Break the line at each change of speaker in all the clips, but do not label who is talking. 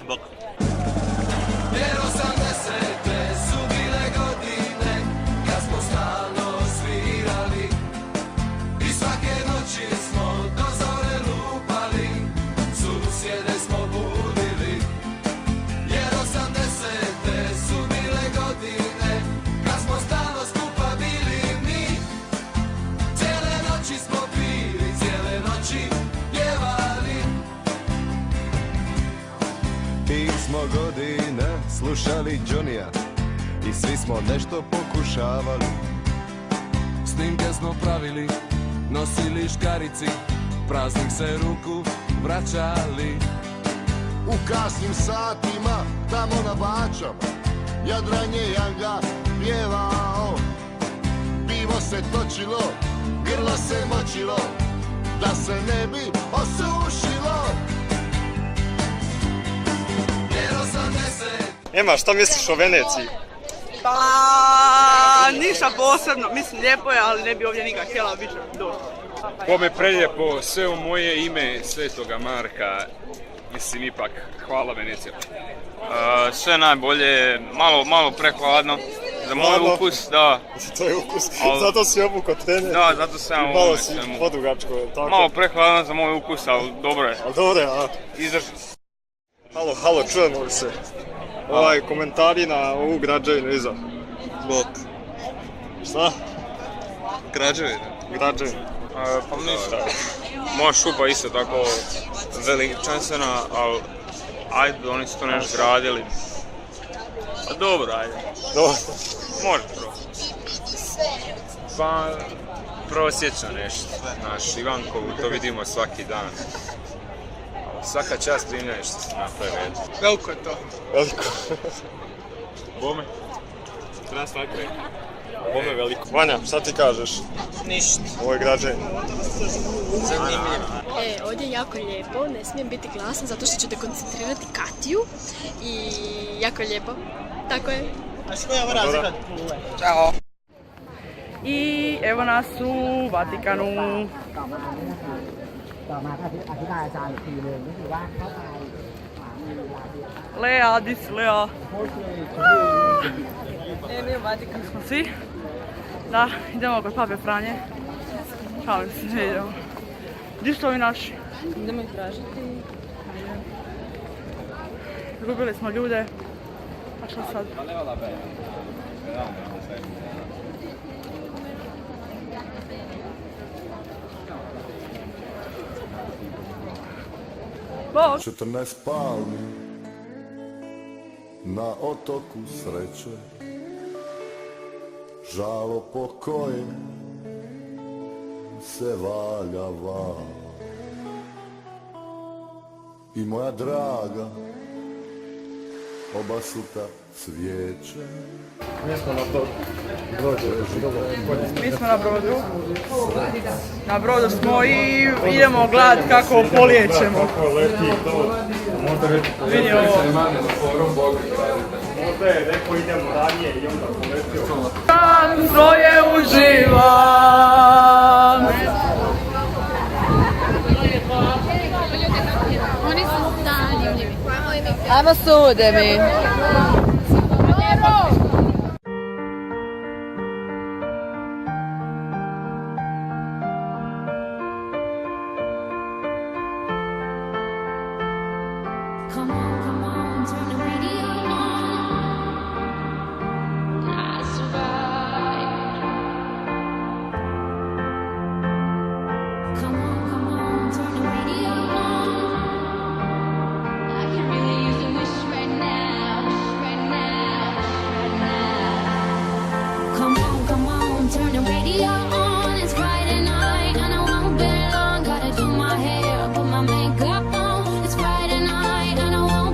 bok.
Jer 80-te su bile godine kad smo stalno svirali i svake noći smo do zore lupali, susjede smo budili. Jer 80-te su bile godine kad smo stalno skupa bili mi, cijele noći smo pili, cijele noći pjevali.
Mi smo godine slušali Johnnyja i svi smo nešto pokušavali.
Snimke smo pravili, nosili škarici, praznih se ruku vraćali.
U kasnim satima, tamo na Bačama, Jadran je Janga pjevao. Pivo se točilo, grlo se močilo, da se ne bi osušilo.
Jer 80
Ema, šta misliš o Veneciji?
Pa, ništa posebno, mislim lijepo je, ali ne bi ovdje nikad htjela biti došla.
Ovo je prelijepo, sve u moje ime Svetoga Marka, mislim ipak, hvala Venecija.
Sve najbolje, malo prehladno. Za moj
Hladno?
ukus, da.
To je ukus, zato si obukao trener.
Da, zato sam
I malo si podugačko, je li tako?
Malo prehladno za moj ukus, ali dobro je.
Ali dobro je, a?
Izdrži.
Halo, čujemo li se? Komentari na ovu građevinu iza.
Bok.
Šta?
Građevina.
Građevinu.
Pa ništa. Moja šupa isto tako veličanstvena, ali ajde, oni su to nešto gradili. Pa dobro, ajde.
Dobro.
Može probati. Pa, prosječno nešto. Naš Ivankovu, to vidimo svaki dan. Svaka čast Rimljani što se napravili.
Veliko je to.
Veliko.
Bome? Treba svaki rekao.
Bome veliko. Vanja, šta ti kažeš?
Ništa.
Ovo je građevina.
Ovdje je jako lijepo, ne smijem biti glasna zato što ću dekoncentrirati Katiju i jako je lijepo. Tako je.
Ćao. I evo nas u Vatikanu. Lea, di si Lea? Mi u Vatikanu smo svi. Da, idemo kod Pape Franje. Šalim se, ne idemo. Gdje su ovi naši?
Idemo ih tražiti.
Izgubili smo ljude. A što sad? Bok!
14 palmi na otoku sreće, žalo po kojem se valja val. I moja draga obasuta cvijeće.
Mi smo na brodu. Na brodu smo i idemo gledati kako polijećemo. Vidi ovo.
Možda je neko idemo ranije i onda poletio.
Tam svoje uživam.
Oni su zanimljivi.
Ajmo sude mi.
Come on, turn the radio on. I survived. Come on, turn the radio on. I can really use a wish right now, right now, right now. Come on, turn the radio on. It's Friday night and I won't be long. Gotta do my hair, put my makeup on. It's Friday night and I won't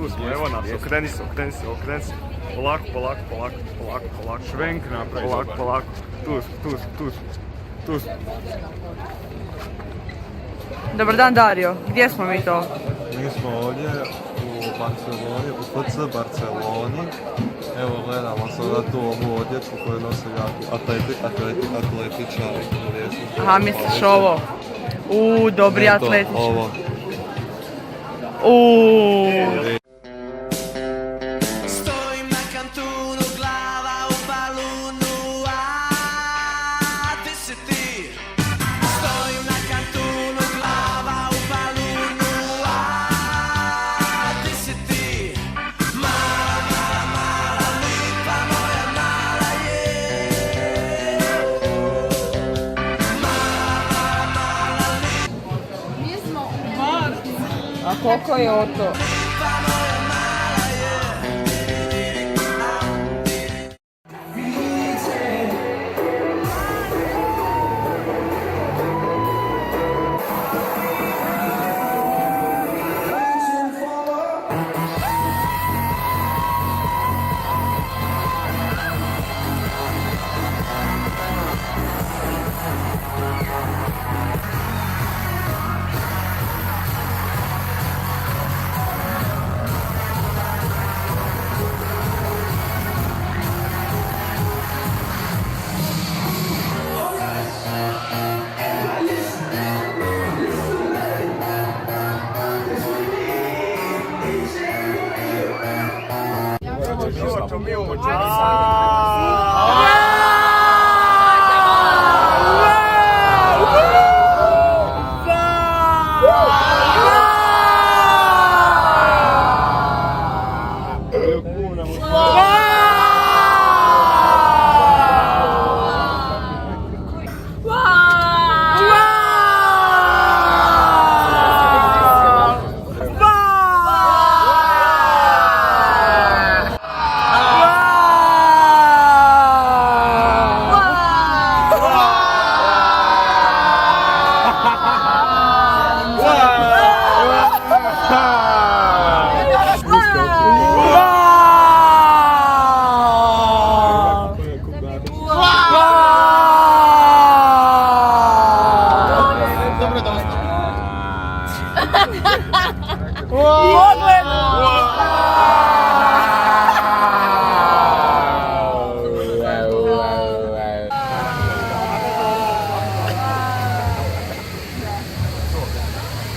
tu smo, evo nas, okreni se. Polako.
Švenk napravi.
Polako. Tu smo.
Dobar dan Dario, gdje smo mi to?
Mi smo ovdje u Barceloni, u FC Barceloni. Evo gledamo sada tu ovu odjeću koju nose jako atletičari.
Aha, misliš ovo? Dobri atletičari.
Ovo.
Stojim na kantunu, glava u balunu, a di si ti? Stojim na kantunu, glava u balunu, a di si ti? Mala, lipa moja mala je.
A koliko je to?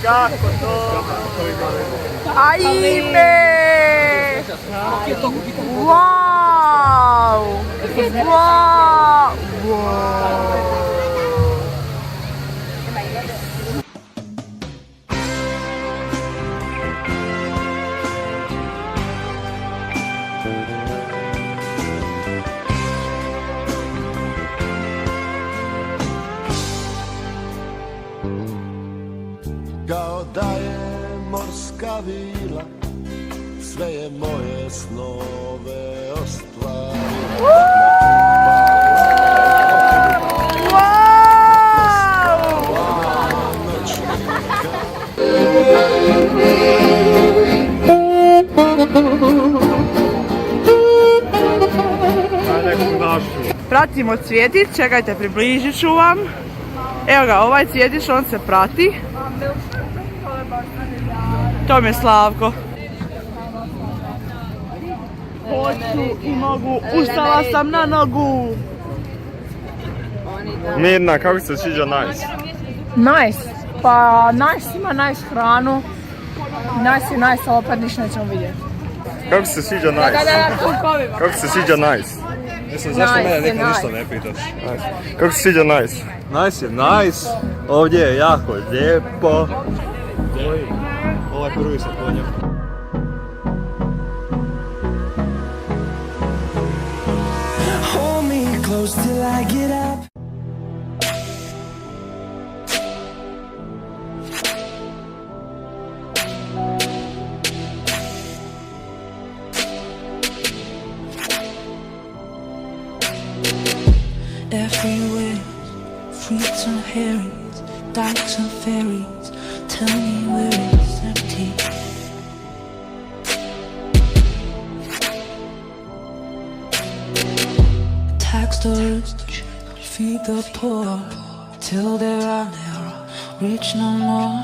Kako to?
Ajme! Wow!
Kao da je morska vila, sve je moje snove ostvarila.
Pratimo cvjetić, čekajte, približit ću vam. Evo ga, ovaj cvjetić, on se prati. To mi je Slavko. Hoću i mogu, ustala sam na nogu.
Mirna, kako se sviđa Nice?
Nice, pa Nice ima nice hranu. Nice, a opet ništa nećemo vidjeti.
Kako se sviđa Nice? Kako se sviđa Nice?
Mislim, zašto mene niko ništa ne pitaš?
Kako se sviđa Nice?
Nice je nice, ovdje je jako lijepo. Ovaj prvi sa konjem.
Hold me close till I get up.
Everywhere, fruits and herrings, dykes and ferries. Tell me where it's empty. the rich, feed the poor, till there are no rich no more.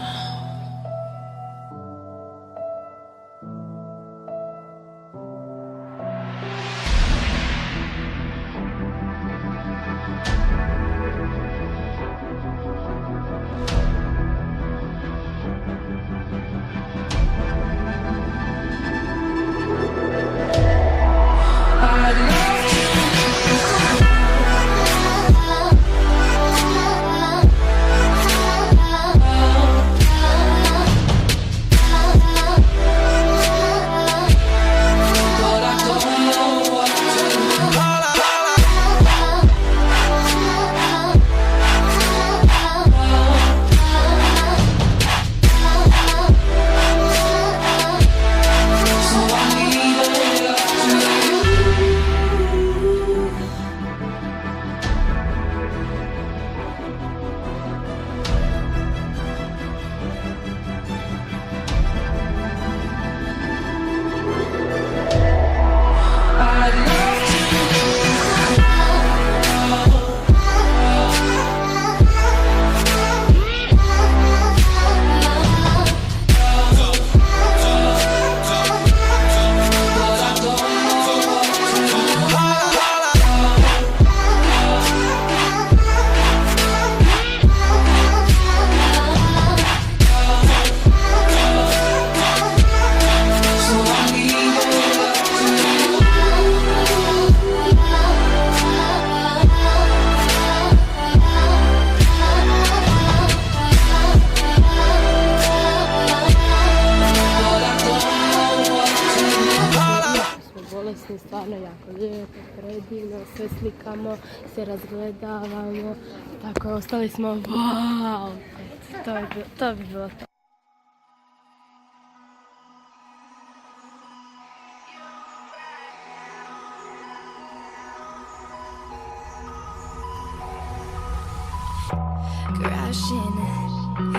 Stvarno jako lijepo, predivno, sve slikamo, sve razgledavamo, tako ostali smo wow, to bi bilo to.
Crashing,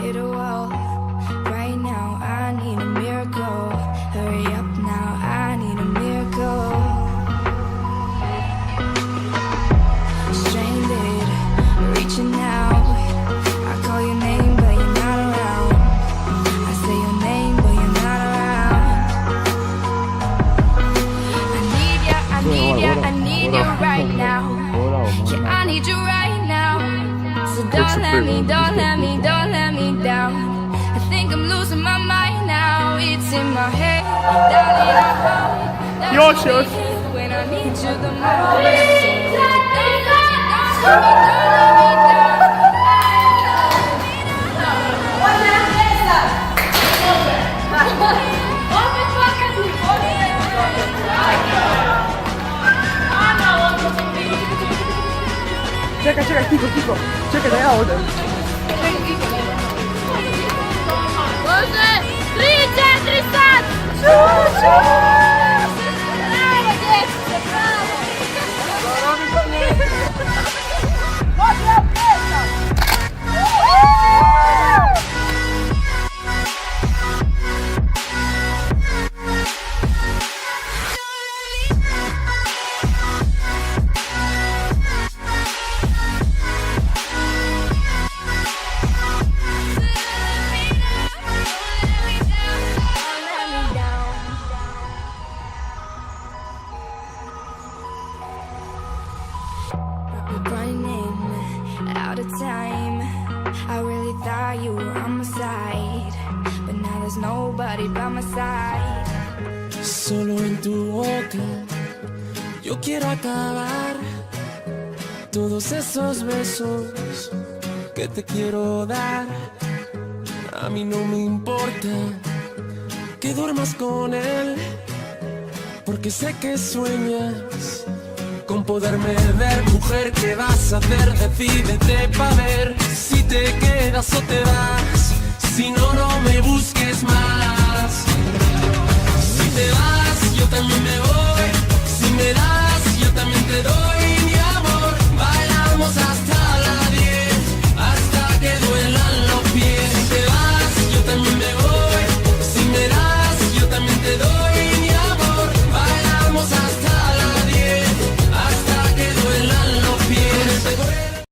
hit a wall. Right now, I need a miracle. Hurry up now, I need a miracle. Stranded, reaching out. I call your name, but you're not around. I say your name, but you're not around. I need ya, I need ya, I need you right now. Yeah, I need you right now. So don't let me, don't let me, don't let me down. I think I'm losing my mind now. It's in my head, darling, I hope.
Još.
When I need you the most. So don't let me down.
Čekaj, tiho. Čekaj da ja odem.
Može! 3, 4, sad! Bravo, dječće, bravo! Odmah pesa!
Running out of time. I really thought you were on my side, but now there's nobody by my side.
Solo en tu boca yo quiero acabar todos esos besos que te quiero dar. A mí no me importa que duermas con él, porque sé que sueñas con poderme ver. Mujer, ¿qué vas a hacer? Decídete pa' ver si te quedas o te vas. Si no, no me busques más.